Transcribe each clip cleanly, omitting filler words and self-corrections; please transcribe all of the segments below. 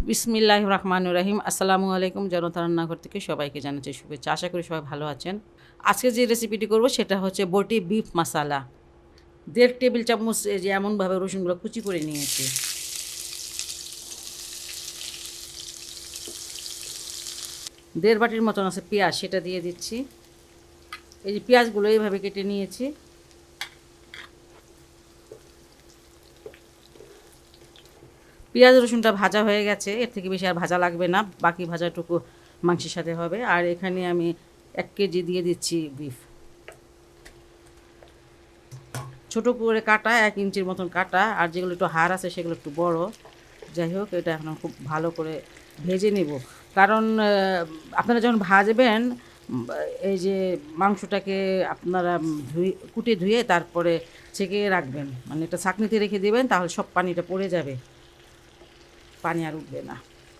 বিসমিল্লাহির রহমানির রহিম। আসসালামু আলাইকুম। জনতা রান্নাঘর থেকে সবাইকে জানাচ্ছি শুভেচ্ছা। আশা করি সবাই ভালো আছেন। আজকে যে রেসিপিটি করব সেটা হচ্ছে বটি বিফ মশালা। ১.৫ টেবিল চামচ এই যে এমনভাবে রসুনগুলো কুচি করে নিয়েছি। ১.৫ বাটির মতন আছে পেঁয়াজ, সেটা দিয়ে দিচ্ছি। এই যে পেঁয়াজগুলো এইভাবে কেটে নিয়েছি। পেঁয়াজ রসুনটা ভাজা হয়ে গেছে, এর থেকে বেশি আর ভাজা লাগবে না, বাকি ভাজাটুকু মাংসের সাথে হবে। আর এখানে আমি ১ কেজি দিয়ে দিচ্ছি বিফ, ছোটো করে কাটা, ১ ইঞ্চির মতন কাটা, আর যেগুলো একটু হাড় আছে সেগুলো একটু বড়। যাই হোক, এটা এখন খুব ভালো করে ভেজে নেব, কারণ আপনারা যখন ভাজবেন এই যে মাংসটাকে আপনারা কুটে ধুয়ে তারপরে ছেঁকে রাখবেন, মানে এটা ছাঁকনিতে রেখে দেবেন, তাহলে সব পানিটা পড়ে যাবে, পানি আর উঠবে না।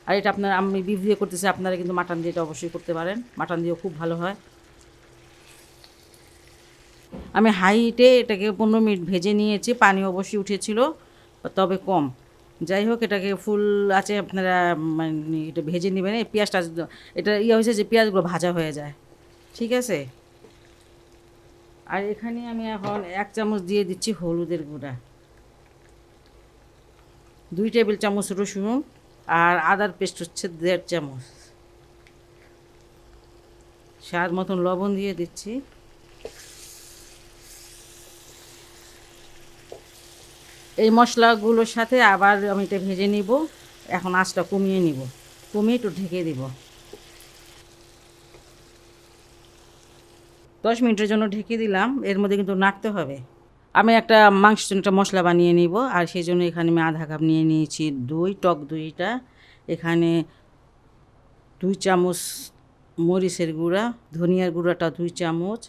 আর এটা আপনারা, আমি বিফ দিয়ে করতেছি, আপনারা কিন্তু মাটন দিয়ে এটা অবশ্যই করতে পারেন, মাটন দিয়েও খুব ভালো হয়। আমি হাই হিটে এটাকে ১৫ মিনিট ভেজে নিয়েছি, পানি অবশ্যই উঠেছিল, তবে কম। যাই হোক, এটাকে ফুল আছে আপনারা মানে এটা ভেজে নেবেন। এই পেঁয়াজটা এটা হয়েছে যে পেঁয়াজগুলো ভাজা হয়ে যায়, ঠিক আছে। আর এখানে আমি এখন ১ চামচ দিয়ে দিচ্ছি হলুদের গুঁড়া, ২ টেবিল চামচ রসুন, আর আদার পেস্ট হচ্ছে ১.৫ চামচ, স্বাদ মতন লবণ দিয়ে দিচ্ছি। এই মশলাগুলোর সাথে আবার আমি এটা ভেজে নিব। এখন আঁচটা কমিয়ে নিব, কমিয়ে একটু ঢেকে দিব। ১০ মিনিটের জন্য ঢেকে দিলাম, এর মধ্যে কিন্তু নাড়তে হবে। আমি একটা মাংসের জন্য একটা মশলা বানিয়ে নিব, আর সেই জন্য এখানে আমি আধা কাপ নিয়ে নিয়েছি দই, টক দইটা। এখানে ২ চামচ মরিচের গুঁড়া, ধনিয়ার গুঁড়াটা ২ চামচ,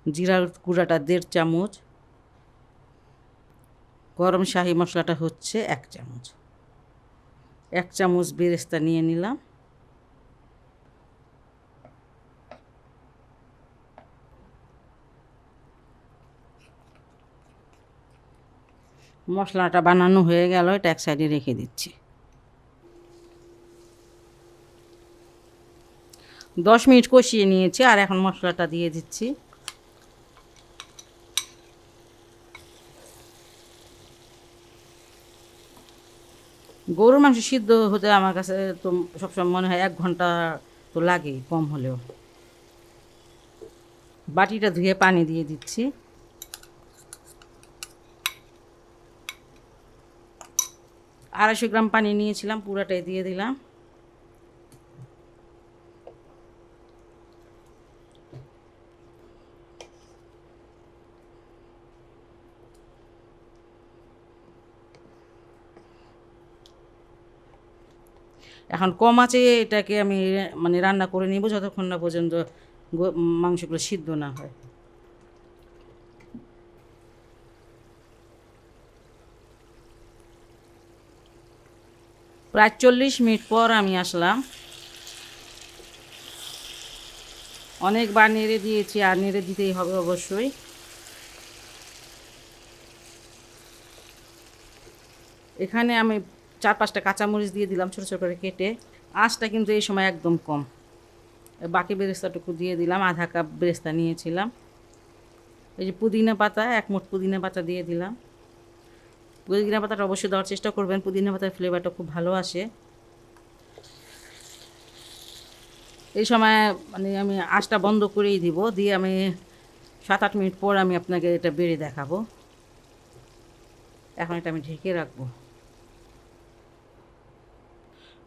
জিরার গুঁড়াটা ১.৫ চামচ, গরম শাহি মশলাটা হচ্ছে ১ চামচ, ১ চামচ বেরেস্তা নিয়ে নিলাম। মশলাটা বানানো হয়ে গেল, এটা এক সাইডে রেখে দিচ্ছি। ১০ মিনিট কষিয়ে নিয়েছি, আর এখন মশলাটা দিয়ে দিচ্ছি। গরুর মাংস সিদ্ধ হতে আমার কাছে তো সবসময় মনে হয় ১ ঘন্টা তো লাগেই, কম হলেও। বাটিটা ধুয়ে পানি দিয়ে দিচ্ছি। আড়াইশো গ্রাম পানি নিয়েছিলাম, পুরাটাই দিয়ে দিলাম। এখন কম আঁচে এটাকে আমি মানে রান্না করে নিব, যতক্ষণ না পর্যন্ত মাংসগুলো সিদ্ধ না হয়। প্রায় ৪০ মিনিট পর আমি আসলাম। অনেকবার নেড়ে দিয়েছি, আর নেড়ে দিতেই হবে অবশ্যই। এখানে আমি ৪-৫টা কাঁচামরিচ দিয়ে দিলাম ছোটো ছোটো করে কেটে। আঁচটা কিন্তু এই সময় একদম কম। বাকি বেরেস্তাটুকু দিয়ে দিলাম, আধা কাপ বেরেস্তা নিয়েছিলাম। এই যে পুদিনা পাতা, ১ মুঠ পুদিনা পাতা দিয়ে দিলাম। পুদিনা পাতাটা অবশ্যই দেওয়ার চেষ্টা করবেন, পুদিনা পাতার ফ্লেভারটা খুব ভালো আসে। এই সময় মানে আমি আঁচটা বন্ধ করেই দিব, দিয়ে আমি ৭-৮ মিনিট পর আমি আপনাকে এটা বেড়ে দেখাবো। এখন এটা আমি ঢেকে রাখবো।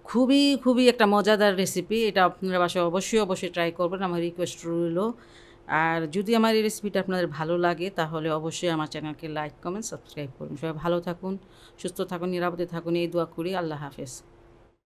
খুবই খুবই একটা মজাদার রেসিপি, এটা আপনারা বাসায় অবশ্যই ট্রাই করবেন, আমার রিকোয়েস্ট রইল। আর যদি আমার এই রেসিপিটা আপনাদের ভালো লাগে, তাহলে অবশ্যই আমার চ্যানেলকে লাইক, কমেন্ট, সাবস্ক্রাইব করুন। সবাই ভালো থাকুন, সুস্থ থাকুন, নিরাপদে থাকুন, এই দোয়া করি। আল্লাহ হাফেজ।